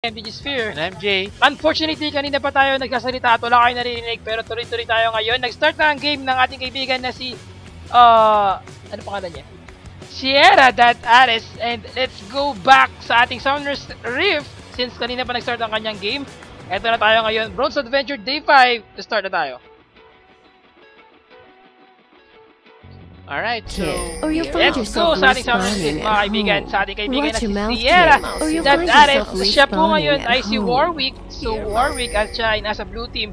MTG Sphere. And I'm Jay. Unfortunately, kanina pa tayo nagsasalita at wala kayo naririnig pero tuloy-tuloy tayo ngayon. Nag-start na ang game ng ating kaibigan na si, ano pangalan niya? Sierra.Ares, and let's go back sa ating Summoner's Rift since kanina pa nag-start ang kanyang game. Eto na tayo ngayon, Bronze Adventure Day 5, start na tayo. Alright, so let's go sa ating Summoner's Rift, mga kaibigan. Sa ating kaibigan na si Sierra.Ares. Siya po ngayon ay si Warwick. So Warwick at siya ay nasa blue team.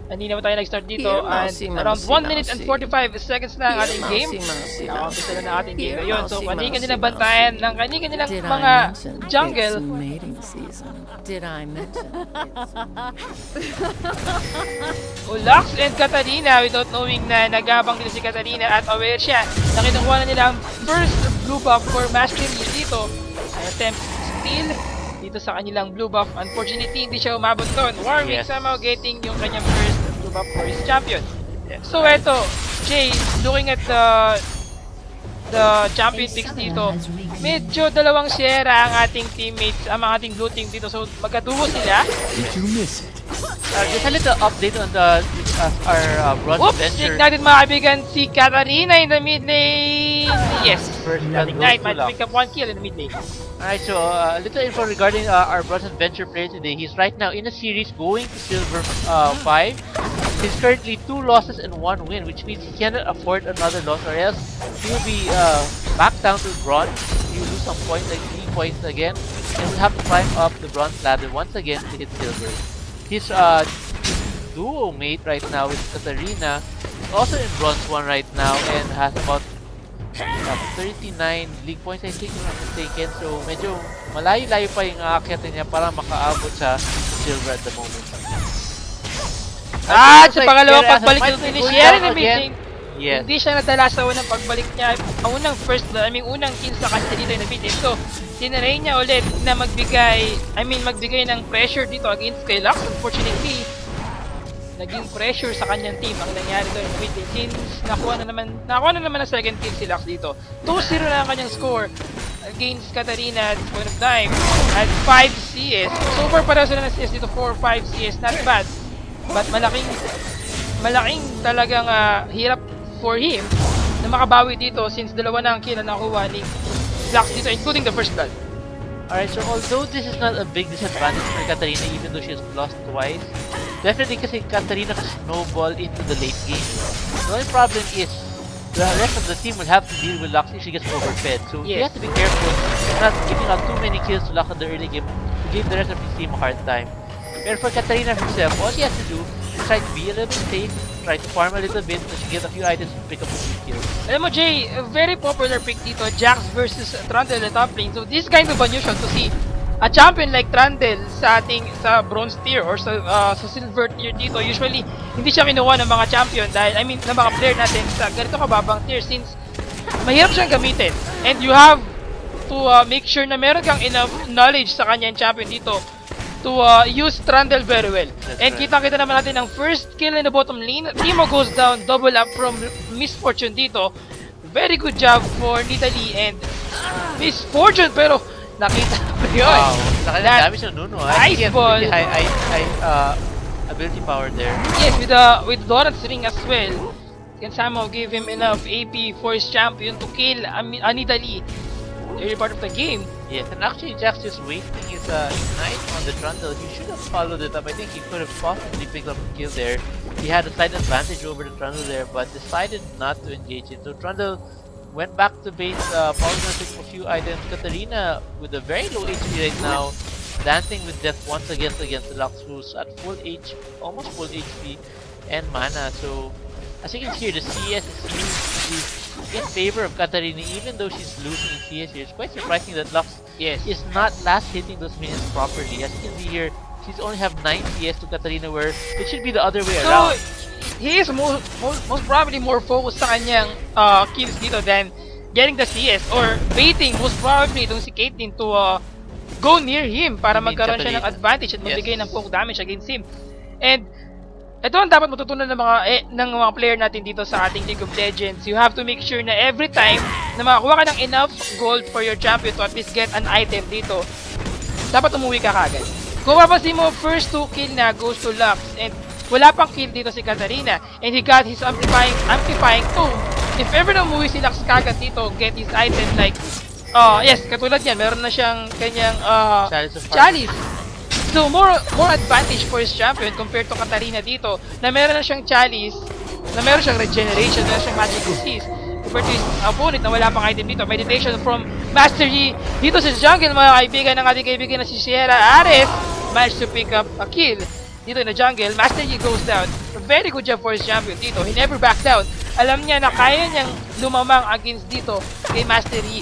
Hindi naman tayo nag-start dito and around 1 minute and 45 seconds na ang ating game. Nakakapisa na ng ating game ngayon. So kanya-kanya bantayan ng kanya-kanya mga jungle. Lux and Katarina without knowing na nagabang din si Katarina at aware siya na kinukuha na nila ang first blue buff for Mastery dito. An attempt to steal dito sa kanilang blue buff. Unfortunately, hindi siya umabot doon. Warwick somehow getting yung kanyang first blue buff for his champion. So eto, Jay, looking at the champion picks dito, medyo dalawang Sierra ang ating teammates, ang mga ating blue team dito. So magkatubo sila. Did you miss it? Just a little update on the our Bronze Adventure. Check natin mga kaibigan si Katarina in the mid lane. Yes, first Ignite might pick up 1 kill in the mid lane. Alright, so a little info regarding our Bronze Adventure player today. He's right now in a series going to Silver 5. He's currently 2 losses and 1 win, which means he cannot afford another loss or else he will be back down to Bronze. He will lose some points, like 3 points again, and will have to climb up the Bronze ladder once again to hit Silver. His duo mate right now is Katarina, also in Bronze 1 right now and has about 39 league points, I think, if I'm mistaken. So medyo malayo-layo pa yung aakyatan niya para makaabot sa Silver at the moment. Sa pangalawang pagbalik ni Sierra na meeting, hindi siya nadala sa unang pagbalik niya. Ang unang unang kill sa kanya dito yung nabitin. So, tinry niya ulit na magbigay ng pressure dito against kay Lux. Unfortunately, naging pressure sa kanyang team ang nangyari doon in mid lane. Since nakuha na naman ang second kill si Lux dito. 2-0 na ang kanyang score against Katarina at this point of time at 5 CS. So far pareho sila ng CS dito, 4-5 CS, not bad. But malaking talagang hirap for him na makabawi dito since dalawa na ang kill na nakuha ni Lux dito, including the first blood. Alright, so although this is not a big disadvantage for Katarina even though she has lost twice, definitely kasi Katarina can snowball into the late game. The only problem is the rest of the team will have to deal with Lux if she gets overfed. So you have to be careful not giving out too many kills to Lux in the early game to give the rest of his team a hard time. But for Katarina herself, all she has to do is try to be a little bit safe, try to farm a little bit so she gets a few items to pick up a few kills. Alam mo Jay, a very popular pick dito, Jax versus Trundle at top lane. So this is kind of unusual to see a champion like Trundle sa bronze tier or sa silver tier dito. Usually, hindi siya kinuha ng mga champion dahil, ng mga player natin sa ganito kababang tier since mahirap siyang gamitin. And you have to make sure na meron kang enough knowledge sa kanyang champion dito to use Trundle very well. And kita-kita naman natin ang first kill in the bottom lane. Timo goes down, double up from Misfortune dito. Very good job for Nidalee and Misfortune, pero nakita mo yun. Wow, laki ng damage ng Nuno. Ice ball. Ability power there. Yes, with Doran's ring as well, can somehow give him enough AP for his champion to kill Nidalee early part of the game. Yes, and actually Jax just wasting his ignite on the Trundle. He should have followed it up. I think he could have possibly picked up a kill there. He had a slight advantage over the Trundle there, but decided not to engage it. So Trundle went back to base, probably gonna pick a few items. Katarina with a very low HP right now, dancing with death once again against Lux, who's at almost full HP and mana. So as you can see here, the CS is in favor of Katarina even though she's losing in CS here. It's quite surprising that Lux is not last hitting those minions properly. As you can see here, she's only have 9 CS to Katarina, where it should be the other way around. He is most probably more focused sa kanyang kills dito than getting the CS or baiting most probably itong si Caitlyn to go near him para magkaroon siya ng advantage at magbigay ng poke damage against him. And ito ang dapat matutunan ng mga player natin dito sa ating League of Legends. You have to make sure na every time na makakuha ka ng enough gold for your champion to at least get an item dito, dapat umuwi ka kagad. Kung mapapansin mo, first 2 kill na goes to Lux, and wala pang kill dito si Katarina, and he got his amplifying too. If ever na umuwi si Lux kagad dito, get his item like, yes, katulad yan, meron na siyang kanyang chalice. So, more advantage for his champion compared to Katarina dito, na meron na siyang chalice, na meron siyang regeneration, meron siyang magic disease. Compared to his opponent na wala pang item dito. Meditation from Master Yi dito sa jungle, mga kaibigan ng ating kaibigan na si Sierra Ares. Managed to pick up a kill dito in the jungle. Master Yi goes down. A very good job for his champion dito. He never backed down. Alam niya na kaya niyang lumamang against dito kay Master Yi.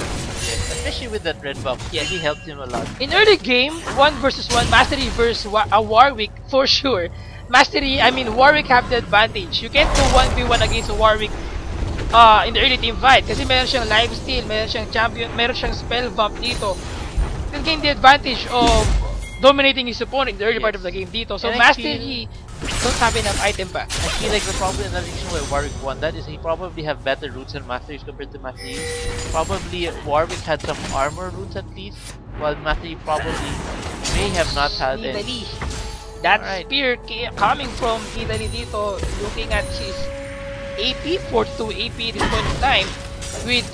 Especially with that red buff, yeah, he helped him a lot. In early game, 1 versus 1, Master Yi versus a Warwick for sure. Warwick have the advantage. You can't do 1v1 against a Warwick in the early team fight kasi meron siyang lifesteal, meron siyang champion, meron siyang spell bump dito. You can gain the advantage of dominating his opponent in the early part of the game dito. So Master Yi don't have enough item pa. I feel like probably another reason why Warwick won that is he probably have better roots than Master Yi compared to Master Yi. Probably Warwick had some armor roots at least, while Master Yi probably may have not had any. That spear coming from Italy dito, looking at his AP, 42 AP at this point in time, with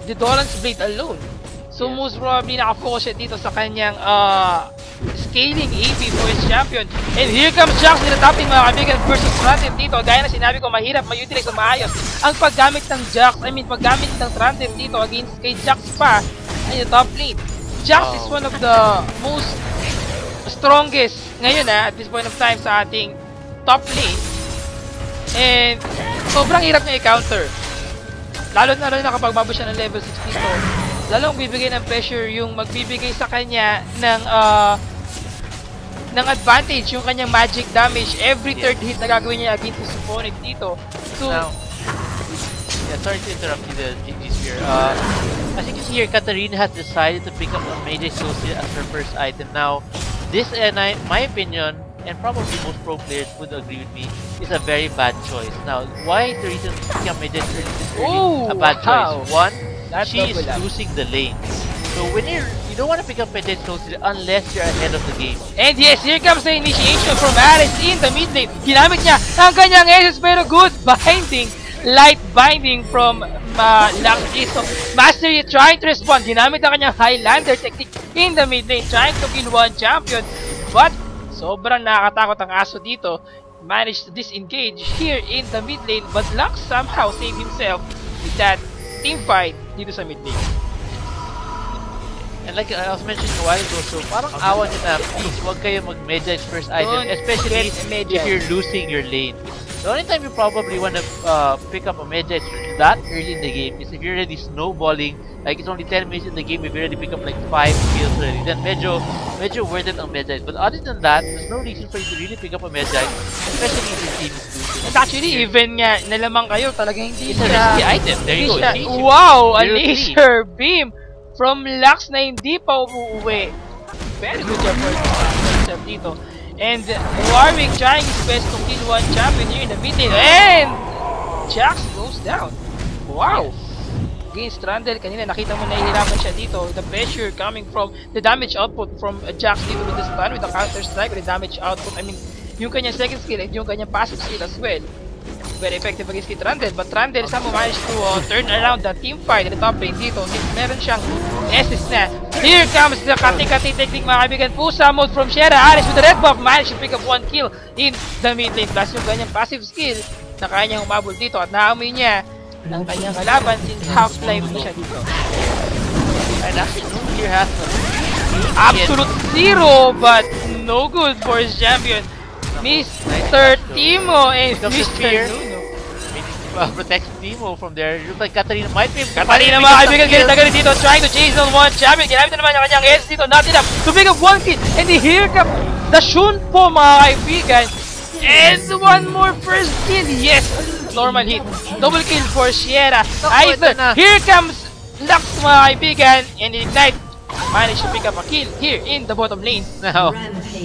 the Doran's Blade alone. So most probably nakafocus siya dito sa kanyang scaling AP for his champion. And here comes Jax nilatapping mga kaibigan versus Trundle dito. Gaya na sinabi ko, mahirap ma-utilize o maayos ang paggamit ng Jax, paggamit ng Trundle dito against kay Jax pa ay top lane. Jax is one of the most strongest ngayon at this point of time sa ating top lane. And sobrang hirap niya i-counter. Lalo na kapag mababa siya ng level 60 dito. Lalong bibigay ng pressure yung magbibigay sa kanya ng advantage yung kanyang magic damage every third hit na gagawin niya against his opponent dito. So now, sorry to interrupt you there, GG Spear. As you can see here, Katarina has decided to pick up a Mage Associate as her first item. Now, this, my opinion, and probably most pro players would agree with me, is a very bad choice. Now, why is the reason picking up Mage Associate a bad choice? One, she is losing the lane. So when you don't want to pick up Mage Associate unless you're ahead of the game. And yes, here comes the initiation from Alice in the mid lane. Ginamit niya ang kanyang SS pero good binding. Light binding from Lux. So, Master Yi trying to respond. Ginamit ang kanyang Highlander technique in the mid lane, trying to kill one champion. But, sobrang nakakatakot ang aso dito. Managed to disengage here in the mid lane. But Lux somehow saved himself with that team fight dito sa mid lane. And like I was mentioning a while ago, so parang awa nyo na, please, huwag kayo mag-Medjay first item, especially if you're losing your lane. The only time you probably want to pick up a Medjay that early in the game is if you're already snowballing, like it's only 10 minutes in the game, if you already pick up like 5 kills already, then medyo worth it ang Medjay. But other than that, there's no reason for you to really pick up a Medjay, especially if your team is losing. And actually, even nga, nalamang kayo, talagang hindi it's a risky item. There you go. Wow! A laser beam from Lux na hindi pa umuuwi. Very good job for himself dito. And Warwick trying his best to kill one champion here in the mid lane. And Jax goes down. Wow! Against Trundle, kanina nakita mo nahihirapan siya dito. The pressure coming from the damage output from Jax dito with the stun, with the counter strike, with the damage output. Yung kanyang second skill and yung kanyang passive skill as well. Very effective against kay Trundle, but Trundle somehow managed to turn around the team fight in the top lane dito. Meron siyang SS na. Here comes the kati-kati technique mga kaibigan. Pusa mode from Sierra Ares with the red buff. Managed to pick up one kill in the mid lane. Plus yung kanyang passive skill na kaya niyang umabol dito at naamoy niya ng kanyang kalaban since half-life na siya dito. And actually, here has absolute zero, but no good for his champion. Mr. Timo and Mr. Nuno. Protects Timo from there. Looks like Katarina might be. Katarina mga kaibigan, ganit dito, trying to chase on one champion. Ginamit na naman yung kanyang S dito, not enough to pick up one kill. And here comes the Shunpo mga kaibigan. And one more first kill. Yes, normal hit. Double kill for Sierra. Here comes Lux mga kaibigan. And Ignite managed to pick up a kill here in the bottom lane. Now,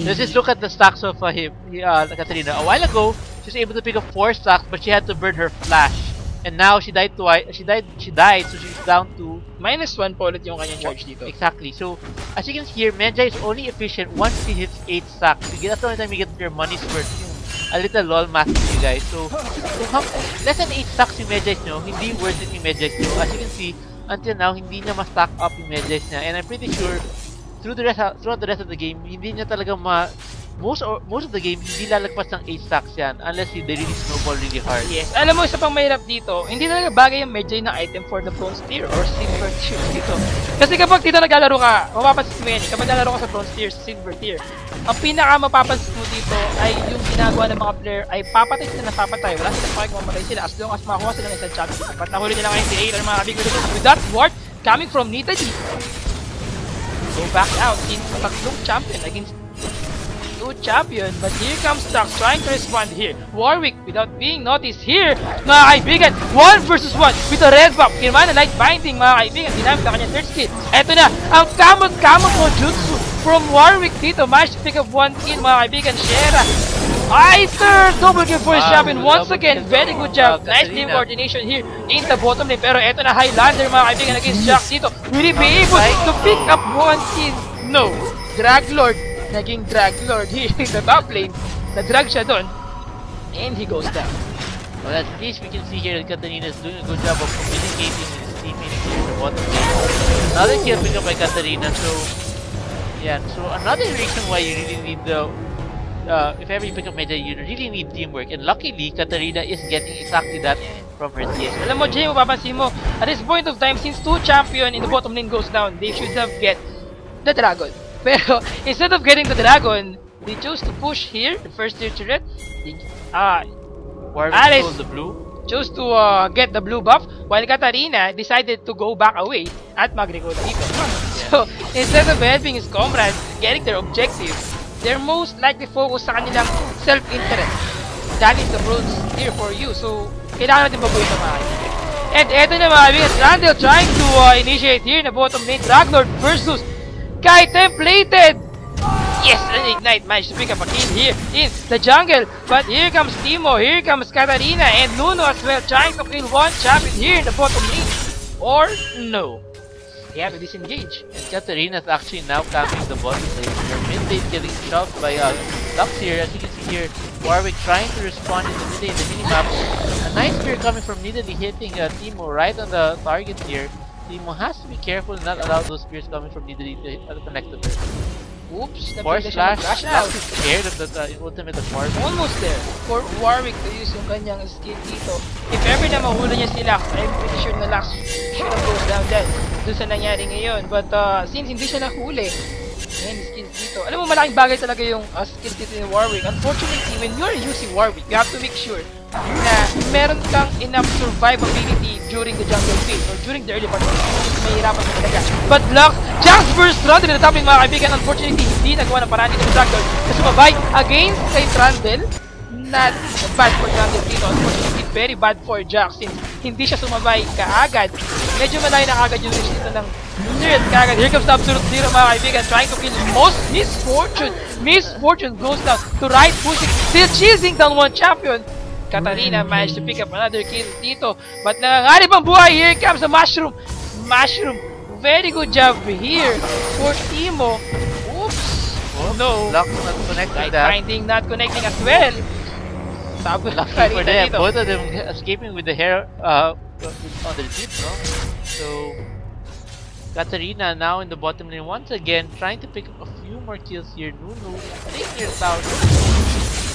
let's just look at the stacks of Katarina. A while ago, she was able to pick up 4 stacks, but she had to burn her flash. And now she died twice. She died, so she's down to -1 po ulit yung kanyang charge dito. Exactly. So, as you can see here, Medjay is only efficient once he hits 8 stacks. That's the only time you get your money's worth. A little lol math to you guys. So less than 8 stacks yung Medjay nyo, hindi worth it yung Medjay nyo. As you can see, until now, hindi niya ma-stack up yung Medjay niya. And I'm pretty sure, throughout the rest of the game, hindi niya talaga most of the game, hindi lalagpas ng 8 stacks yan unless they really snowball really hard. Yes. Alam mo, isa pang mahirap dito, hindi talaga bagay yung Medjay na item for the bronze tier or silver tier dito. Kasi kapag dito naglalaro ka, mapapansin mo yan, kapag naglalaro ka sa bronze tier, silver tier, ang pinaka mapapansin mo dito ay yung ginagawa ng mga player ay papatay sila na papatay. Wala silang pakik mamatay sila as long as makakuha sila ng isang champion. But nahuli nila ngayon si 8 or mga kabig with that ward coming from Nita G. Go back out in tatlong champion against champion, but here comes Stax trying to respond here. Warwick without being noticed here, mga kaibigan, 1 versus 1 with a red buff. Kirman na light binding, mga kaibigan, ginamit na kanyang third skill. Eto na, ang kamot-kamot mo jutsu from Warwick dito. Managed to pick up 1 kill, mga kaibigan. Shera, Aether, double kill for his champion once again. Very good job. Nice team coordination here in the bottom lane. Pero eto na, Highlander, mga kaibigan, against Jax dito. Will he be able to pick up 1 kill? No. Draglord, naging Draglord here in the top lane. Na-drag siya doon. And he goes down. Well, at least we can see here that Katarina is doing a good job of communicating with his teammates here in the bottom lane. Another kill pick up by Katarina. So, yeah. So, another reason why you really need the... if ever you pick up Medjay, you really need teamwork. And luckily, Katarina is getting exactly that from her CS. Alam mo, Jay, mapapansin mo, at this point of time, since 2 champion in the bottom lane goes down, they should have get the Dragon. Pero, instead of getting the Dragon, they chose to push here, the first tier turret. Alice chose the blue. Chose to get the blue buff, while Katarina decided to go back away at mag-recall dito. So, instead of helping his comrades getting their objective, they're most likely focused sa kanilang self-interest. That is the bronze tier for you, so kailangan natin baguhin na mga kaibigan. And eto na mga kaibigan, Randall trying to initiate here na bottom lane, Draglord versus Kai Templated! Yes, an Ignite managed to pick up a kill here in the jungle. But here comes Timo, here comes Katarina, and Nuno as well trying to kill 1 champion here in the bottom lane. Or no. They have to disengage. And Katarina is actually now camping the bottom lane. Her mid lane getting shoved by Lux here. As you can see here, Warwick trying to respond in the mid lane, the minimap. A nice spear coming from Nidalee hitting Timo right on the target here. Timo has to be careful and not allow those spears coming from Nidalee to connect to her. Oops, Force Slash, Lux is scared of the ultimate of Warwick. Almost there for Warwick to use yung kanyang skill dito. If ever na mahula niya si Lux, I'm pretty sure na Lux should have goes down dead dun sa nangyari ngayon. But since hindi siya nahuli, and skills dito. Alam mo, malaking bagay talaga yung skills dito ni Warwick. Unfortunately, when you're using Warwick, you have to make sure na meron kang enough survivability during the jungle phase or during the early part of the game. Mahirapan ka talaga. But luck, Jax first round in the topping mga kaibigan. Unfortunately, hindi nagawa ng paraan dito ng Draglord na sumabay against kay Trundle. Not bad for Trundle dito. Unfortunately, very bad for Jax since hindi siya sumabay kaagad. Medyo malayo na kaagad yung reach dito ng third kaagad. Here comes the Absolute Zero mga kaibigan, trying to kill most Misfortune. Misfortune goes down to right pushing, still chasing down 1 champion. Katarina managed to pick up another kill dito. But nangangarib ang buhay. Here comes the Mushroom. Mushroom. Very good job here for Timo. Oops. Oh, no. Lux not connecting that. Finding not connecting as well. Lucky for them. Both of them escaping with the hair on their jeep, no? So Katarina now in the bottom lane once again, trying to pick up a few more kills here. Nunu taking her down.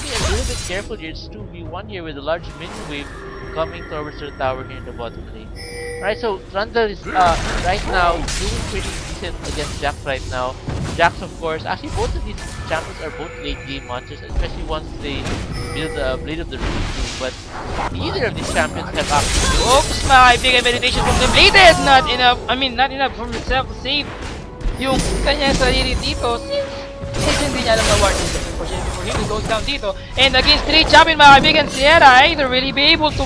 Be a little bit careful here. It's 2v1 here with a large minion wave coming towards her tower here in the bottom lane. Right, so Trundle is right now doing pretty decent against Jax right now. Jax, of course, actually both of these champions are both late game monsters, especially once they build the Blade of the Rune too. But neither of these champions have actually. Oops, my big meditation from the Bladed! Not enough. I mean, not enough for himself to save yung kanyang sarili dito. Since hindi niya alam na ward dito. Unfortunately for him, he goes down dito. And against 3 champion, mga kaibigan, Sierra either really be able to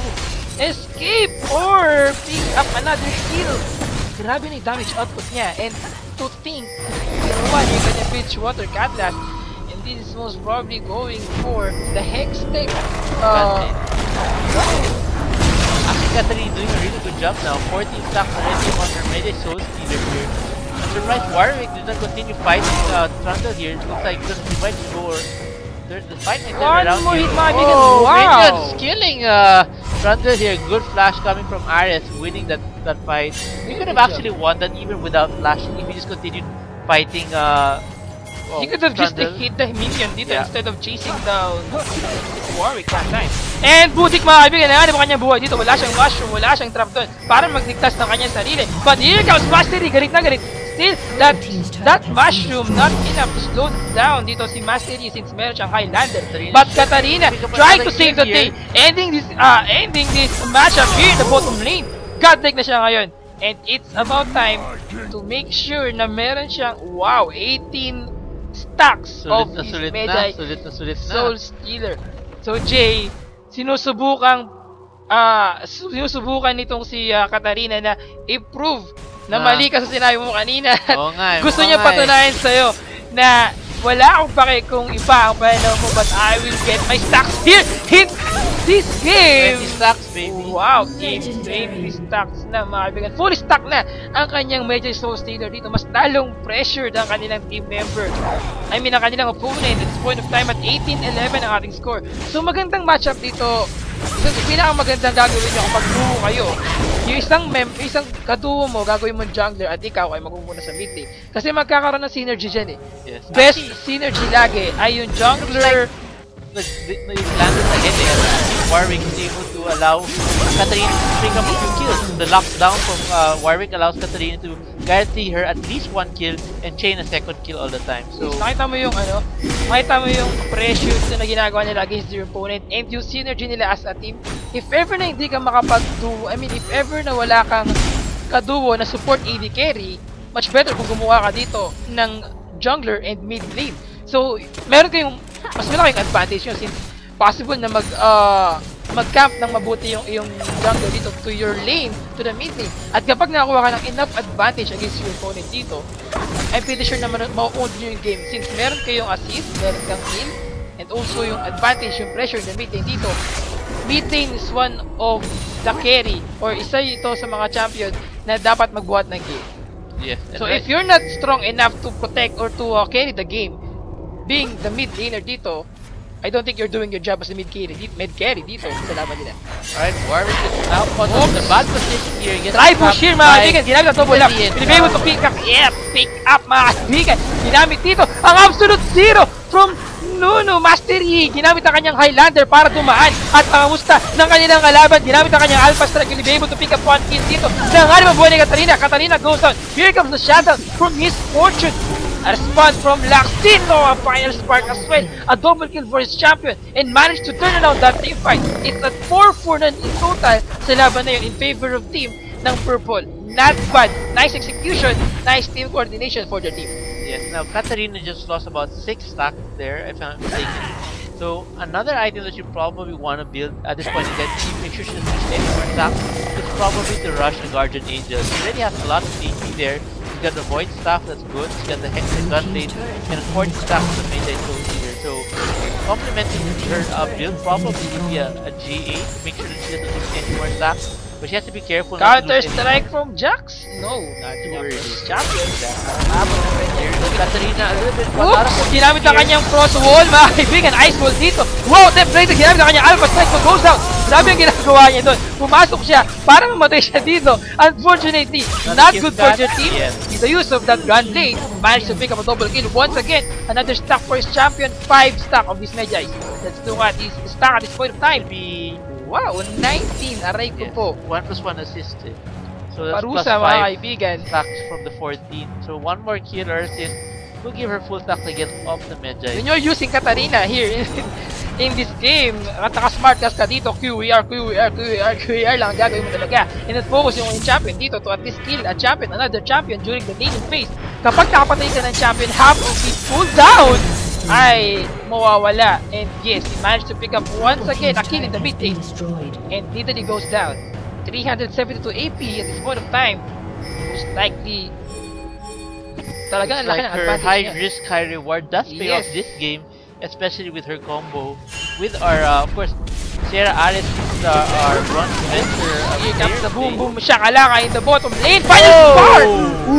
escape or pick up another kill. Grabe na yung damage output niya. And to think, one, yung kanyang Bridgewater Cutlass. And this is most probably going for the Hex Tech. Katarina doing a really good job now. 14 stacks already on her Melee Soul Stealer here. I'm surprised Warwick did not continue fighting Trundle here. It looks like he might go or the fight might turn around here. Oh, wow! Minions killing Trundle here. Good flash coming from Ares, winning that fight. We could have actually won that even without flashing if we just continued fighting he could have just hit the minion dito instead of chasing down Warwick that time. And butik mga kaibigan, nangyari mo kanyang buhay dito. Wala siyang mushroom, wala siyang trap doon para magligtas ng kanyang sarili. But here comes Mastery, galit na galit. Still, that mushroom not enough to slow down dito si Mastery since meron siyang Highlander. But Katarina trying to save the day, ending this matchup here in the bottom lane. Godlike na siya ngayon. And it's about time to make sure na meron siyang, 18 stacks of his Medai Soul Stealer. So Jay, sinusubukan nitong si Katarina na i-prove na mali ka sa sinabi mo kanina. Gusto niya patunayan sa'yo na wala akong pake kung iba ang pananaw mo, but I will get my stacks here in this game. 20 stacks, baby. Wow, 20 stacks na mga kaibigan. Fully stack na ang kanyang Medai Soul Stealer dito. Mas lalong pressured ang kanilang team member. I mean, ang kanilang opponent at this point of time at 18-11 ang ating score. So magandang matchup dito. So, pinakamagandang gagawin nyo kapag duo kayo. Yung isang kaduo mo, gagawin mo jungler at ikaw ay magmumuna sa mid lane. Kasi magkakaroon ng synergy dyan eh. Yes. Best synergy lagi ay yung jungler. Landed ahead there. Warwick is able to allow Katarina to pick up a few kills. The lockdown from Warwick allows Katarina to guarantee her at least 1 kill and chain a second kill all the time. So nakita mo yung pressure na ginagawa nila against your opponent and yung synergy nila as a team. If ever na hindi ka makapag-duo, if ever na wala kang kaduo na support AD carry, much better kung gumawa ka dito ng jungler and mid lane. So, meron kayong mas malaking advantage yun since possible na mag-camp ng mabuti yung jungler dito to your lane, to the mid lane. At kapag nakakuha ka ng enough advantage against your opponent dito, I'm pretty sure na ma-own nyo yung game since meron kayong assist, meron kang heal, and also yung advantage, yung pressure ng mid lane dito. Mid lane is one of the carry or isa ito sa mga champion na dapat magbuhat ng game. yes. So if you're not strong enough to protect or to carry the game, being the mid laner dito, I don't think you're doing your job as a mid carry dito sa laban nila. Alright, Warwick is now put on the bad position here. Try push here mga kaibigan, ginamit ang double up. Pinibay mo to pick up mga kaibigan. Ginamit dito ang absolute zero from Nuno Mastery. Ginamit ang kanyang Highlander para dumaan at pangamusta ng kanilang kalaban. Ginamit ang kanyang Alpha Strike. Will be able to pick up 1 kill dito. Nangalim ang buhay ni Katarina. Katarina goes down. Here comes the shadow from his fortune. A response from Laxino, a final spark as well. A double kill for his champion and managed to turn around that team fight. It's at 4-4 in total sa laban na yun in favor of team ng Purple. Not bad. Nice execution, nice team coordination for the team. Yes, now Katarina just lost about 6 stacks there, if I'm not mistaken. So another item that you probably want to build at this point in time to make sure she doesn't lose any more stacks is probably to rush the Guardian Angel. He already has a lot of HP there. He's got the Void Staff, that's good. He's got the Hex and Gun Blade, and 40 stacks to make that Soul Stealer. So complementing her build probably would be a GA to make sure that she doesn't lose any more stacks. But she has to be careful. Counter strike from Jax? No, not yours. Champion. Katarina a little bit. Ginamit ang kanyang cross wall, mga kaibigan. Ice wall dito. Wow, template. Ginamit ang kanyang Alpha Strike to goes out. Grabe ang ginagawa niya doon. Pumasok siya para mamatay siya dito. Unfortunately, not good for your team. In the use of that gun blade, managed to pick up a double kill. Once again, another stack for his champion. 5 stack of these Medjay. Let's look at his stack at this point of time. Wow, 19. Aray ko po. 1+1 assist. So that's Parusa, plus 5 mga kaibigan. stacks from the 14. So one more kill or assist will give her full stack to get off the Medjay. When you're using Katarina here in this game, at naka-smart gas ka dito, QER lang ang gagawin mo talaga. And then focus yung champion dito to at least kill a champion, another champion during the laning phase. Kapag nakapatay ka ng champion, half of his cooldown ay mawawala. And yes, he managed to pick up once again a kill in the mid lane. And Nidalee goes down. 372 AP at this point of time. Most likely talaga ang laki ng advantage her high niya. risk, high reward does pay off this game, especially with her combo with our, of course, Sierra Ares are run to enter. Here comes the boom boom shakalaka in the bottom lane. Final bar!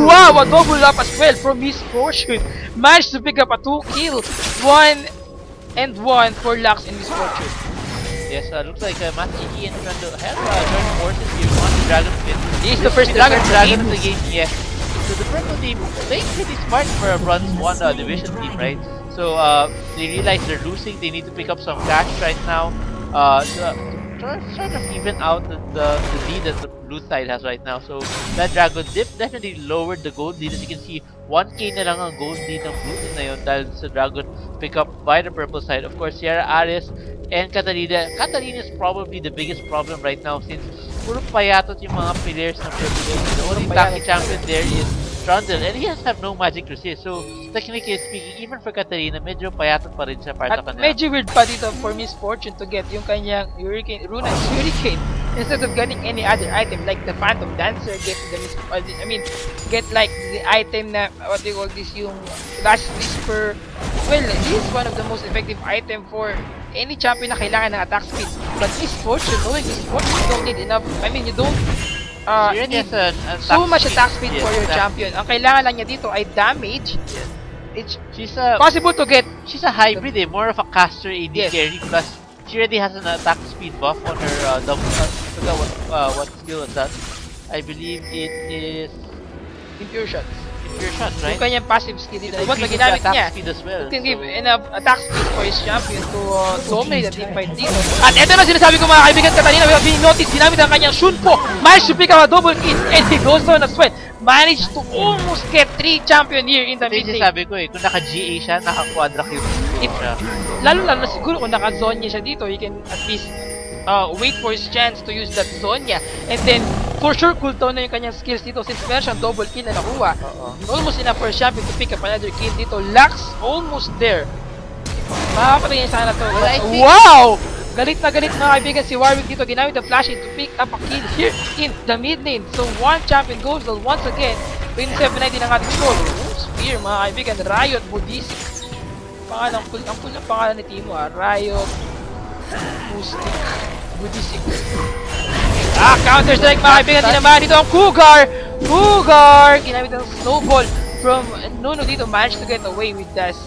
Wow, a double up as well from Misfortune. Managed to pick up a 2 kill. 1-1 for Lux and Misfortune. Yes, looks like Matt Iggy and Trando have joined forces here on the Dragon Pit. He's the first Dragon of the game, yes. So the purple team playing pretty smart for a bronze 1 division team, right? So they realize they're losing, they need to pick up some cash right now. Sort of even out the lead that the blue side has right now. So that Dragon Dip definitely lowered the gold lead. As you can see, 1k na lang ang gold lead ng blue team na yun dahil sa Dragon pick up by the purple side. Of course, Sierra Ares and Katarina. Katarina is probably the biggest problem right now since puro payatot yung mga players ng purple team. The only tanky champion there is Trundle, and he has no magic resist. So technically speaking, even for Katarina, medyo payatot pa rin siya para sa kanila. Medyo weird pa dito for Misfortune to get yung kanyang Runa's Hurricane instead of getting any other item like the Phantom Dancer, get like the item na what they call this, yung Last Whisper. Well, this is one of the most effective item for any champion na kailangan ng attack speed. But Misfortune, knowing Misfortune, you don't need enough. You don't need so much attack speed for your champion. Ang kailangan lang niya dito ay damage. She's possible to get. She's a hybrid, more of a caster AD carry plus she already has an attack speed buff on her double. I forgot what skill is that. I believe it is Impure Shots. Impure Shots, right? Yung kanyang passive skill dito. What na ginamit niya? Well, it can give enough attack speed for his champion to dominate the team fight dito. At ito na sinasabi ko mga kaibigan, Katarina, we have been noticed, ginamit ang kanyang Shunpo. Managed to pick up a double kill and he goes down as well. Managed to almost get 3 champion here in the mid lane. Sabi ko kung naka-GA siya, naka-quadra kill siya. Lalo na siguro kung naka-Zonya siya dito, he can at least wait for his chance to use that Zonya. And then, for sure, cooldown na yung kanyang skills dito since meron siyang double kill na nakuha. Almost enough for champion to pick up another kill dito. Lux almost there. Makakapatay niya sana to. Wow! Galit na galit mga kaibigan si Warwick dito. Ginamit ang flash to pick up a kill here in the mid lane. So, one champion goes down once again. 2790 ng ating score. Spear mga kaibigan. Riot Buddhist. Ang cool na pangalan ni Timo Riot Mystic Buddhist. Counter strike mga kaibigan. Tinamaan dito ang Cougar. Ginamit ang snowball from Nuno dito. Managed to get away with this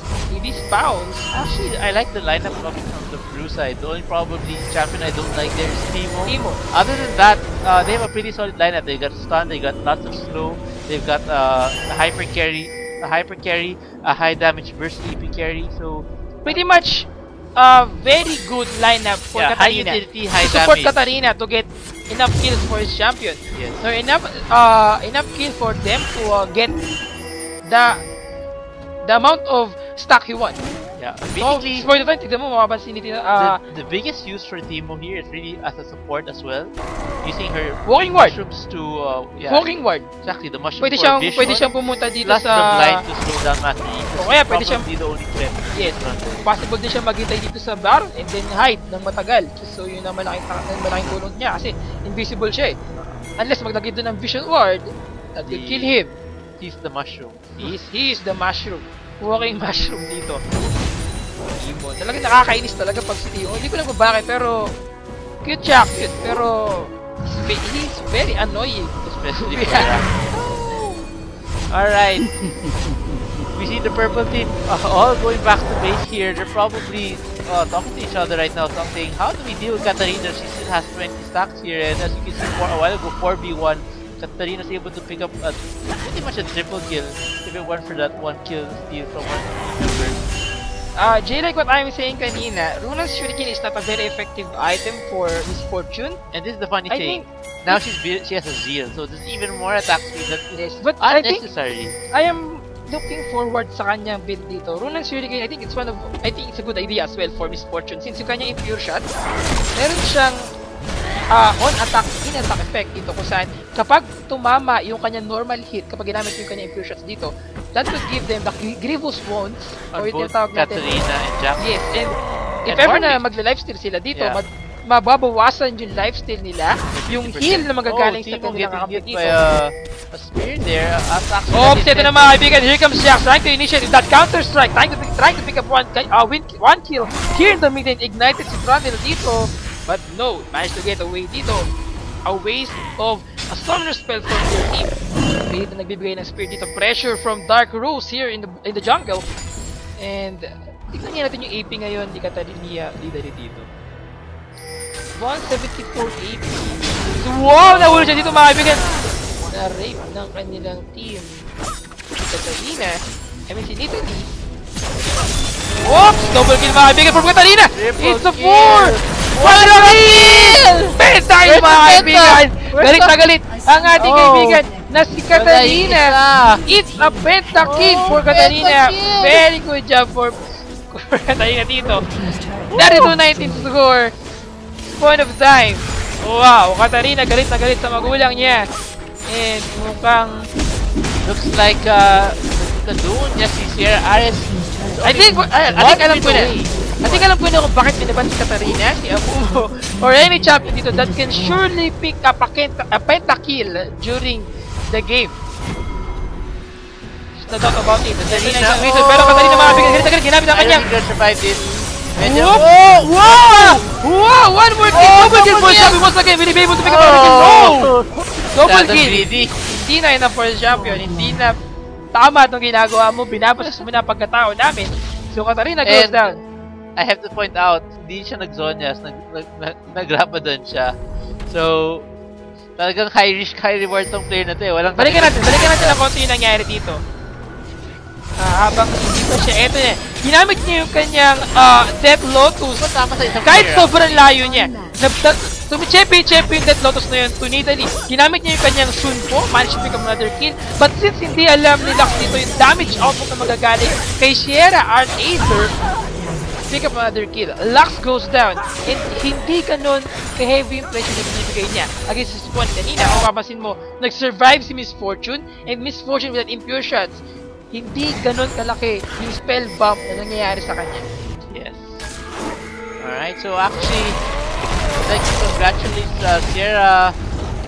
bounce. Actually, I like the lineup coming from the blue side. The only probably champion I don't like there is Timo. Other than that, they have a pretty solid lineup. They got stun, they got lots of slow, they've got a hyper carry, a high damage burst EP carry. So pretty much a very good lineup for Katarina. High utility, high support damage. Katarina to get enough kills for his champion. Yes. So enough kill for them to get the amount of stack he wants. Yeah. Basically, for the time, tignan mo, mapapansin nito the biggest use for Timo here is really as a support as well. Using her walking ward mushrooms to walking ward. Exactly, the mushroom Pwede siyang pumunta dito plus sa the blind to slow down Matthew. O kaya pwede siyang the only threat. Yes. Possible din siya maghintay dito sa bar and then hide ng matagal. So yun ang malaking tulong niya kasi invisible siya Unless maglagay doon ng vision ward, that will kill him. He's the mushroom. He is the mushroom. Walking mushroom dito. Timo. Talagang nakakainis talaga pag si Timo. Hindi ko lang bakit pero cute siya, cute. Pero he's very annoying. Especially for that. Alright. We see the purple team all going back to base here. They're probably talking to each other right now, saying, how do we deal with Katarina? She still has 20 stacks here, and as you can see a while ago, 4v1. Katarina's able to pick up pretty much a triple kill if it weren't for that one kill steal from one member. Jay, like what I'm saying kanina, Runa's Shuriken is not a very effective item for Misfortune. And this is the funny thing. Now she has a Zeal, so there's even more attack speed that is but unnecessary. I am looking forward sa kanyang build dito. Runa's Shuriken, I think it's a good idea as well for Misfortune since yung kanyang Impure Shot, meron siyang on-attack, in-attack effect dito kung saan kapag tumama yung kanyang normal hit, kapag ginamit yung kanyang Impure Shots dito, that would give them the Grievous Wounds on both Katarina and Jack. Yes, and if ever na magla-lifesteal sila dito, mababawasan yung lifesteal nila, yung heal na magagaling sa kanilang kakampi dito. A spear there. Oops, ito na mga kaibigan. Here comes Jack trying to initiate that counter strike, trying to pick up one kill here in the mid lane. Ignited si Trundle dito. But no, managed to get away dito. A waste of a summoner spell from their team. Dito nagbibigay ng spirit dito. Pressure from Dark Rose here in the jungle. And tignan niya natin yung AP ngayon ni Katarina Lidari dito. 174 AP. Wow! Nahuli siya dito mga kaibigan. Na-rape ng kanilang team. Katarina. I mean si Nitani. Oops! Double kill mga kaibigan from Katarina! It's a 4! Quadra kill! Penta yung mga kaibigan! Galit na galit ang ating kaibigan na si Katarina. It's a penta kill for Katarina. Very good job for Katarina dito. 32-19 score. Point of time. Wow, Katarina galit na galit sa magulang niya. And mukhang looks like doon niya si Sierra Ares. I think alam ko na kung bakit binaban si Katarina, si Amumu, or any champion dito that can surely pick up a pentakill during the game. Just no doubt about it. Pero Katarina mga bigyan, ginamit ang kanyang. Wow! One more kill! Double kill for champion once again! Will he be able to pick up another kill? No! Double kill! Hindi na enough for the champion. Hindi na tama itong ginagawa mo. Binabasas mo na pagkatao namin. So Katarina goes down. I have to point out, hindi siya nag-Zonyas. Nag-Rabadon siya. So, talagang high risk, high reward tong player na ito eh. Balikan natin ang konti yung nangyari dito. Habang hindi pa siya, eto niya. Ginamit niya yung kanyang Death Lotus. Kahit sobrang layo niya. Tumichepe-chepe yung Death Lotus na yun to Nidalee. Ginamit niya yung kanyang Sunpo. Managed to pick up another kill. But since hindi alam ni Lux dito yung damage output na magagaling kay Sierra Archaecer, pick up another kill. Lux goes down. And hindi ganun ka-heavy yung pressure na binibigay niya against his opponent. Kanina, kung papasin mo, nag-survive si Miss Fortune. And Miss Fortune with that impure shots, hindi ganun kalaki yung spell bump na nangyayari sa kanya. Yes. Alright, so actually, I'd like to congratulate Sierra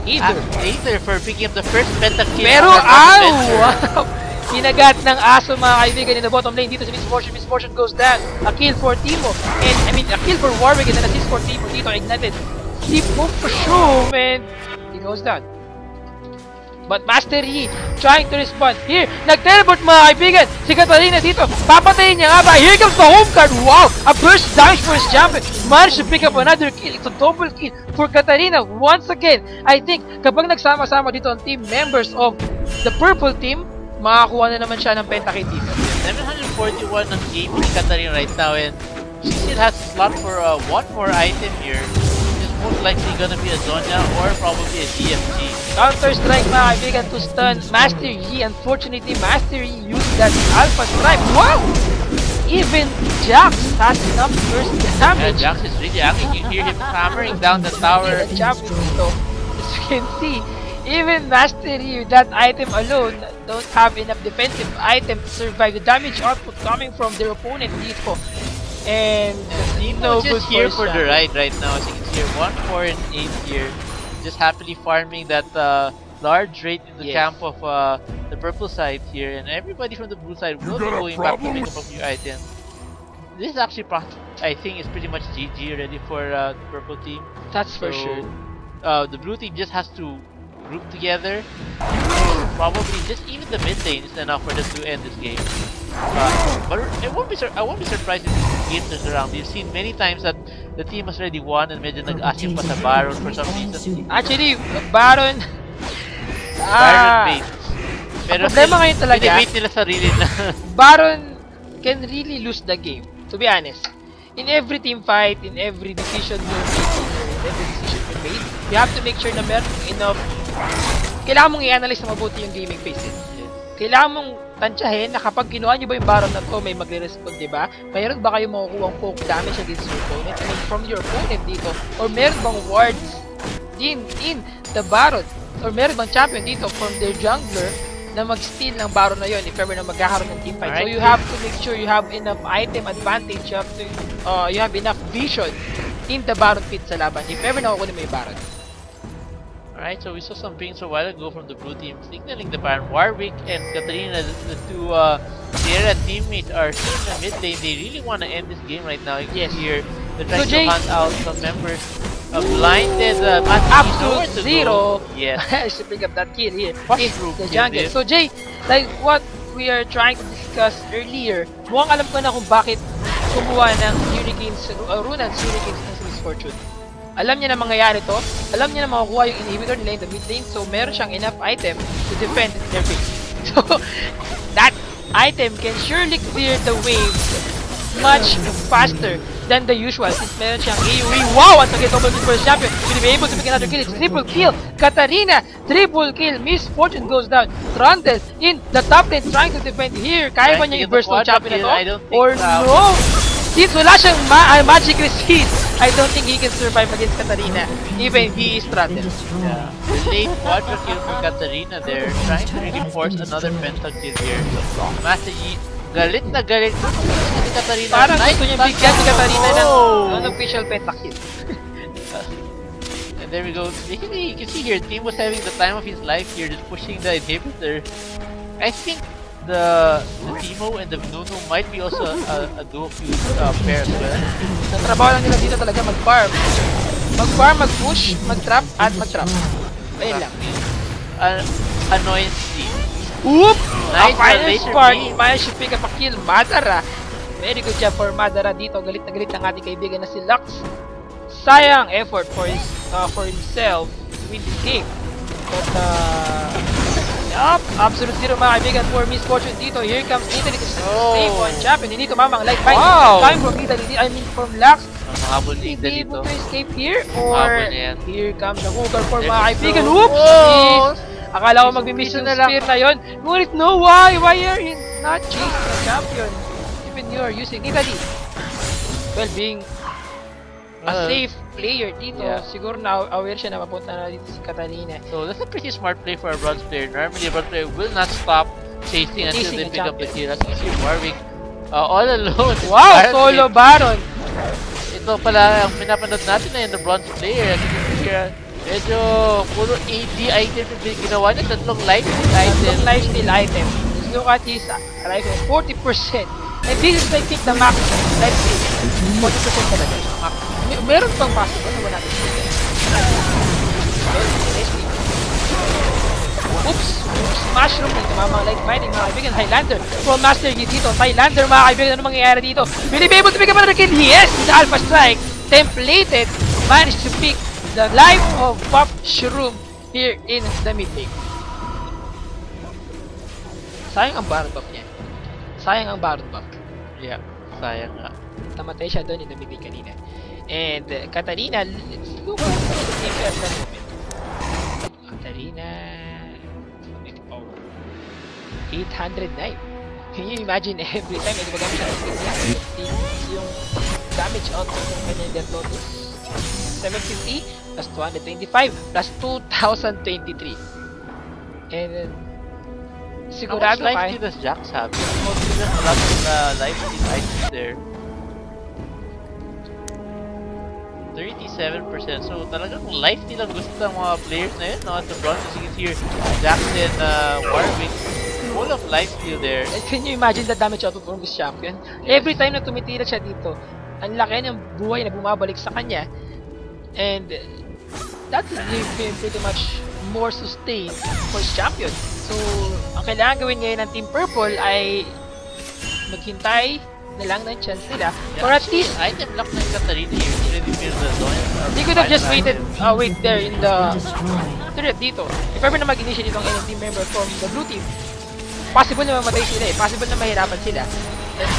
Aether for picking up the first pentakill. Pero, wow! Kinagat ng aso mga kaibigan in the bottom lane dito sa Miss Fortune. Miss Fortune goes down. A kill for Timo. And, I mean, a kill for Warwick and an assist for Timo dito. Ignited. Timo for sure, man. He goes down. But Master Yi trying to respond. Here, nag-teleport mga kaibigan. Si Katarina dito. Papatayin niya nga ba? Here comes the home card. Wow! A burst damage for his champion. Managed to pick up another kill. It's a double kill for Katarina. Once again, I think kapag nagsama-sama dito ang team members of the purple team, makakuha na naman siya ng pentakill dito. 741 ng game ni Katarina right now, and she still has a slot for one more item here. Most likely gonna be a Zonya or probably a DFG. Counter-strike mga kaibigan to stun Master Yi. Unfortunately, Master Yi used that Alpha Strike. Wow! Even Jax has enough burst damage. Yeah, Jax is really angry. You hear him hammering down the tower. The champion dito, as you can see, even Master Yi with that item alone don't have enough defensive item to survive the damage output coming from their opponent dito. And Timo just here for the ride right now. As you can see here, 1, 4, and 8 here, just happily farming that large rate in the camp of the purple side here, and everybody from the blue side will be going back to pick up a few items. This is actually, I think, is pretty much GG already for the purple team. That's for sure. The blue team just has to group together. Probably just even the mid lane is enough for them to end this game. But I won't be surprised if this game turns around. We've seen many times that the team has already won and medyo nag-asim pa sa Baron for some reason. Actually, Baron bait. Pero problema ngayon talaga, binibait nila sarili na. Baron can really lose the game, to be honest. In every team fight, in every decision you made, you have to make sure na meron enough. Kailangan mong i-analyze na mabuti yung gaming phase. Kailangan mong tansyahin na kapag kinuha nyo ba yung Baron na to, may magre-respond, diba? Mayroon ba kayo makukuha ang poke damage against your opponent? I mean, from your opponent dito? Or meron bang wards in the Baron? Or meron bang champion dito from their jungler na mag-steal ng Baron na yun if ever na magkakaroon ng team fight? So you have to make sure you have enough item advantage, you have enough vision in the Baron pit sa laban if ever nakukunin mo yung Baron. Alright, so we saw some pings a while ago from the blue team signaling the Baron. Warwick and Katarina, the two Sierra teammates, are still in the mid lane. They really want to end this game right now. Yes, here They're trying to hunt out some members. Blinded Absolute Zero. Yes. I should pick up that kill here. Mushroom The jungle. So Jay, like what we are trying to discuss earlier, mukhang alam ko na kung bakit kumuha ng Hurricanes, Runan's Hurricanes ng Miss Fortune. Alam niya na mangyayari to, alam niya na makukuha yung inhibitor nila in the mid lane, so meron siyang enough item to defend their base. So, that item can surely clear the waves much faster than the usual since meron siyang AoE. Wow! Once again, double kill for the champion. Will be able to make another kill. It's triple kill. Katarina, triple kill. Miss Fortune goes down. Trundle in the top lane trying to defend here. Kaya ba niya i-burst ng champion na to? Or no? Since wala siyang magic resist, I don't think he can survive against Katarina. Even he is stranded. Yeah. Late quadra kill for Katarina there. Trying to really force another pentakill here. Master Yi, galit na galit si Katarina. Parang gusto niya bigyan si Katarina ng unofficial pentakill. And there we go. You can see here, Team was having the time of his life here, just pushing the inhibitor. I think the Teemo and the Nunu might be also a duo fuse pair as well. Sa trabaho lang nila dito talaga mag-farm. Mag-farm, mag-push, mag-trap, at mag-trap. Ayun lang. Annoyance team. Oop! Nice final spark. Managed to pick up a kill. Madara. Very good job for Madara dito. Galit na galit ng ating kaibigan na si Lux. Sayang effort for himself with this game. But Absolute Zero mga kaibigan for Miss Fortune dito. Here comes Italy to save on champion. Hindi ito mamang light bind. Coming from Italy, I mean from Lux. Mahabol ni Italy able dito. to escape here or here comes the hooker for mga kaibigan. So, Oops! Akala ko mag-miss yung spear na yun. Ngunit no, why? Why are you not chasing the champion? Even you are using Italy. Well, being a safe player dito, siguro na aware siya na mapunta na dito si Katarina. So that's a pretty smart play for a bronze player. Normally a bronze player will not stop chasing until they pick up the kill. As you see Warwick all alone. Wow! Solo Baron! Ito pala ang pinapanood natin na yung the bronze player. As you can see here, medyo puro AD item yung ginawa niya. Tatlong lifesteal item. Tatlong lifesteal item. Let's look at his life 40%. And this is I think the max lifesteal. 40% talaga. Max. Meron pang possible na wala natin. Oops! Mushroom na tumamang light binding mga kaibigan. Highlander from Master Yi dito. Highlander mga kaibigan. Ano mangyayari dito? Will he be able to pick up another kill? Yes! With the Alpha Strike. Templated. Managed to pick the life of Pop Shroom here in the mid lane. Sayang ang Baron buff niya. Sayang ang Baron buff. Yeah, sayang nga. Namatay siya doon in the mid lane kanina. And Katarina, let's look at the game at that moment. Katarina, 809. Can you imagine every time na gumagamit siya ng yung damage output ng kanyang Death Lotus? 750 plus 225 plus 2023. And then, sigurado how much life does Jax have? Mostly there's a lot of life steal items there. 37%. So talagang life steal ang gusto ng mga players na yun. No? At the bronze, as you can see here, Jax and Warwick, full of life steal there. Can you imagine the damage output from this champion? Yes. Every time na tumitira siya dito, ang laki ng buhay na bumabalik sa kanya. And that will give him pretty much more sustain for his champion. So, ang kailangan gawin ngayon ng Team Purple ay maghintay na lang ng chance nila. Or at least, item lock ng Katarina here. Already feel the zone. They could have just waited, wait there in the turret dito. If ever na mag-initiate itong team member from the blue team, possible na mamatay sila eh. Possible na mahirapan sila. And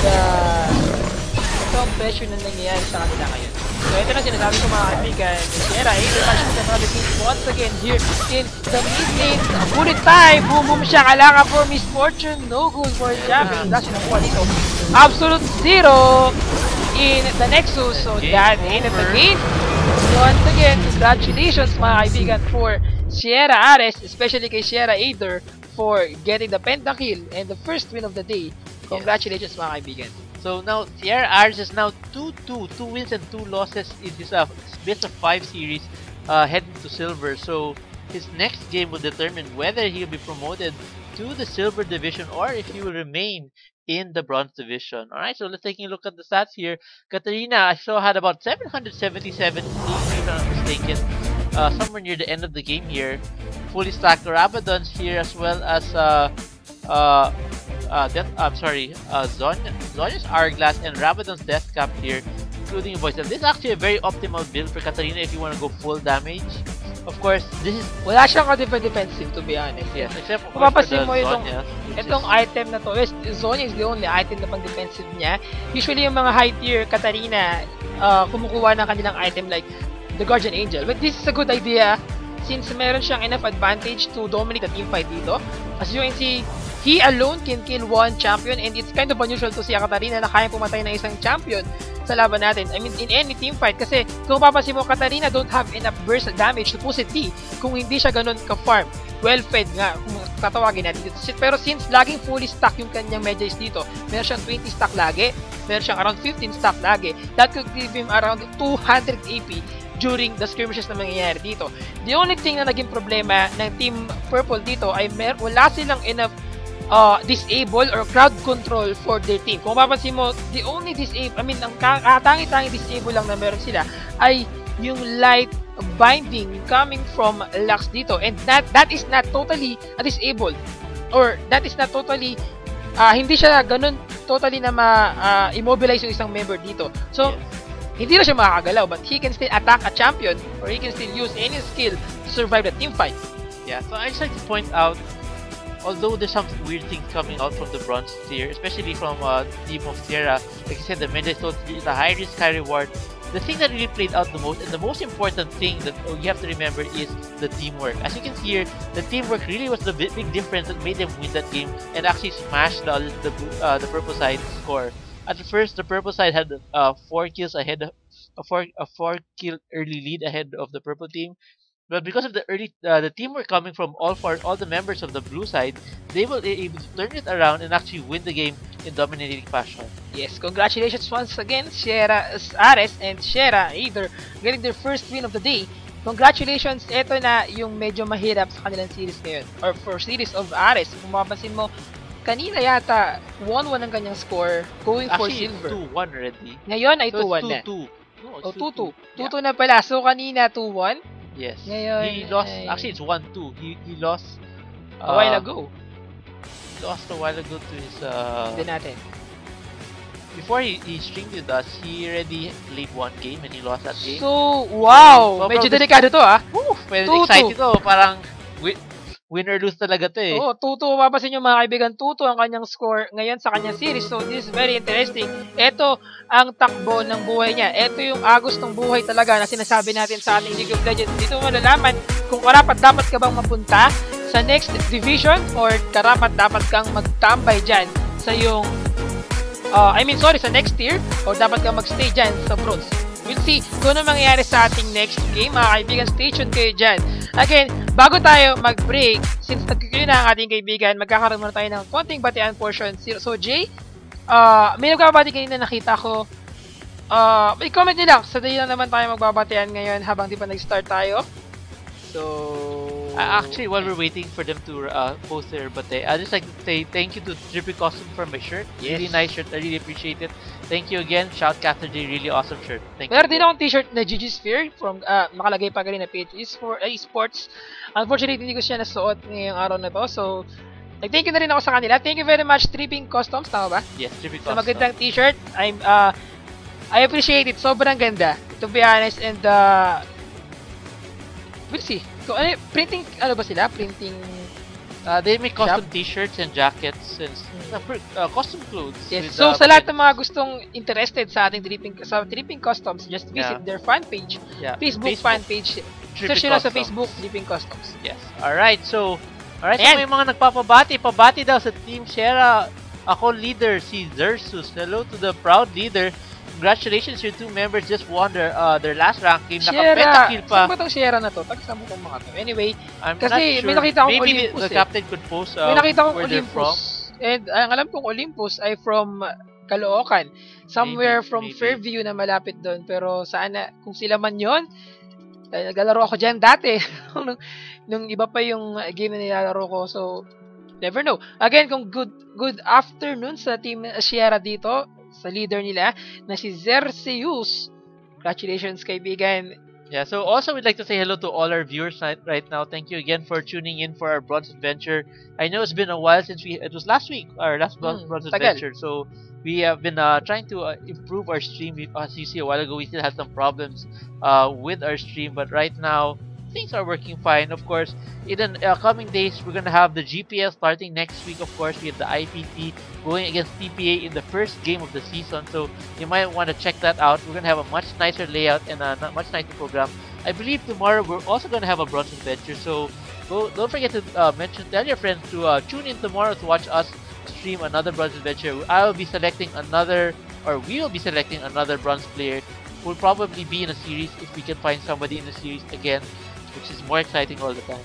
ito ang pressure na nangyayari sa kanila ngayon. So ito na sinasabi ko mga kaibigan. Sierra, match with another team once again here in the mid lane. Bullet time! Boom boom siya. Kailangan for Miss Fortune. No good for champion. That's yung nakuha dito. Absolute Zero in the Nexus. So that end of the game. Once again, congratulations mga kaibigan for Sierra Ares, especially kay Sierra Ader for getting the pentakill and the first win of the day. Congratulations mga kaibigan. So now Sierra Ares is now 2-2, 2 wins and 2 losses in his best of 5 series heading to silver. So his next game will determine whether he'll be promoted to the silver division or if he will remain in the bronze division. Alright, so let's take a look at the stats here. Katarina, I saw, had about 777 if I'm not mistaken, somewhere near the end of the game here. Fully stacked Rabadons here, as well as Zhonya's Hourglass and Rabadon's Death Cap here, including voice. This is actually a very optimal build for Katarina if you want to go full damage. Of course, this is... Wala siyang ka-defensive to be honest. Yes, except for mapapansin mo itong item na to. Zonya is the only item na pang-defensive niya. Usually yung mga high tier Katarina, kumukuha ng kanilang item like the Guardian Angel. But this is a good idea since meron siyang enough advantage to dominate the team fight dito. As you can see, he alone can kill one champion and it's kind of unusual to see Katarina na kaya pumatay ng isang champion sa laban natin. I mean, in any team fight. Kasi kung papansin mo, Katarina don't have enough burst damage to push it kung hindi siya ganun ka-farm. Well-fed nga, kung tatawagin natin dito. Pero since laging fully stack yung kanyang Medjays dito, meron siyang 20 stack lagi, meron siyang around 15 stack lagi, that could give him around 200 AP during the skirmishes na mangyayari dito. The only thing na naging problema ng Team Purple dito ay wala silang enough disable or crowd control for their team. Kung mapapansin mo, the only disable, ang tangi-tangi disable lang na meron sila ay yung light binding coming from Lux dito. And that is not totally disabled. Or that is not totally, hindi siya ganun totally na ma-immobilize yung isang member dito. So, hindi na siya makakagalaw, but he can still attack a champion or he can still use any skill to survive the team fight. Yeah, so I just like to point out, although there's some weird things coming out from the bronze tier, especially from Team of Sierra, like I said, the Medjay is a high risk, high reward. The thing that really played out the most, and the most important thing that you have to remember, is the teamwork. As you can see here, the teamwork really was the big difference that made them win that game and actually smash the purple side score. At first, the purple side had 4 kills ahead, a 4 kill early lead ahead of the purple team. But because of the teamwork coming from all the members of the blue side, they were able to turn it around and actually win the game in dominating fashion. Yes, congratulations once again, Sierra Ares and Sierra either getting their first win of the day. Congratulations, ito na yung medyo mahirap sa kanilang series ngayon, or for series of Ares. Kung mapapansin mo, kanina yata 1-1 ang kanyang score, going actually, for silver. 2-1 already. Ngayon ay so 2-1 na. 2-2. No, it's 2-2. 2-2 na pala. So kanina 2-1. Yes. Ngayon, he lost. Actually, it's 1-2. He lost a while ago. He lost a while ago to his. Hindi natin. Before he streamed with us, he already played one game and he lost that game. So, wow! So, medyo delikado to Woo! Medyo excited to. Parang win or lose talaga to eh. Oo, 2-2. Mapapansin nyo mga kaibigan, 2-2 ang kanyang score ngayon sa kanyang series. So, this is very interesting. Ito ang takbo ng buhay niya. Ito yung agos ng buhay talaga na sinasabi natin sa ating League of Legends. Dito mo malalaman kung dapat ka bang mapunta sa next division or dapat kang magtambay dyan sa yung sa next tier or dapat kang magstay dyan sa bronze. We'll see kung ano mangyayari sa ating next game. Mga kaibigan, stay tuned kayo dyan. Again, bago tayo mag-break, since nagkikuyo na ang ating kaibigan, magkakaroon muna tayo ng konting batian portion. So, Jay, may nagbabati kanina nakita ko. May comment nyo lang. Sa day lang naman tayo magbabatian ngayon habang di pa nag-start tayo. So, actually, while we're waiting for them to post their bate, I'd just like to say thank you to Drippy Costume for my shirt. Yes. Really nice shirt. I really appreciate it. Thank you again. Shout Captain J. Really awesome shirt. Thank you. Meron din akong t-shirt na GG Sphere from nakalagay pa rin na page esports. Unfortunately, hindi ko siya nasuot ngayong araw na to. So, thank you na rin ako sa kanila. Thank you very much, Tripping Customs. Tama ba? Yes, Tripping Customs. Sa magandang t-shirt. I appreciate it. Sobrang ganda. To be honest. And, we'll see. Kung printing, ba sila? Printing... they make custom t-shirts and jackets and custom clothes. Yes. So, sa lahat ng mga gustong interested sa ating Tripping Customs, just visit their fan page. Yeah. Facebook fan page. Search nyo sa Facebook, Tripping Customs. Yes. Alright, so may mga nagpapabati. Pabati daw sa Team Sierra. Ako leader, si Zersus. Hello to the proud leader. Congratulations, your two members just won their last ranking. Naka-pentakill pa. Saan ba itong Sierra na to? Tagsaan mo itong mga to. Anyway, kasi sure. May nakita akong Olympus. Maybe the captain could post may nakita akong where Olympus. they're from. And ang alam kong Olympus ay from Caloocan. Somewhere from Fairview na malapit doon. Pero sana, kung sila man yun, naglalaro ako dyan dati. nung iba pa yung game na nilalaro ko. So, Never know. Again, kung good afternoon sa Team Sierra dito, sa leader nila, na si Zerseus. Congratulations, kaibigan. Yeah, so also we'd like to say hello to all our viewers right now. Thank you again for tuning in for our Bronze Adventure. I know it's been a while since it was last week, our last Bronze Adventure. So we have been trying to improve our stream. As you see a while ago, we still had some problems with our stream, but right now things are working fine. Of course, in the coming days, we're gonna have the GPL starting next week. Of course, we have the IPP going against TPA in the first game of the season, so you might want to check that out. We're gonna have a much nicer layout and a much nicer program. I believe tomorrow we're also gonna have a Bronze Adventure, so don't forget to tell your friends to tune in tomorrow to watch us stream another Bronze Adventure. I will be selecting another, or we will be selecting another bronze player who will probably be in a series if we can find somebody in the series again, which is more exciting all the time.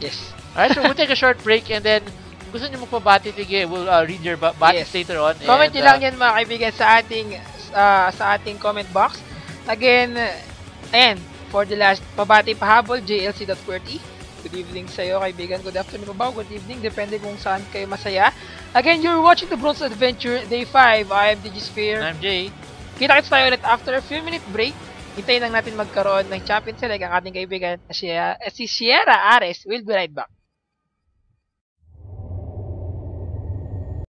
Yes. Alright, so we'll take a short break and then gusto nyo magpabati, sige, we'll read your batis later on. Comment nyo lang yan mga kaibigan sa ating comment box. Again, and for the last pabati pahabol, JLC.QWERTY. Good evening sa'yo kaibigan. Good afternoon ba? Good evening. Depende kung saan kayo masaya. Again, you're watching the Bronze Adventure Day 5. I am DigiSphere. I'm Jay. Kita-kits tayo ulit after a few minute break. Hintayin lang natin magkaroon ng champion select ang ating kaibigan si Sierra Ares. We'll be right back.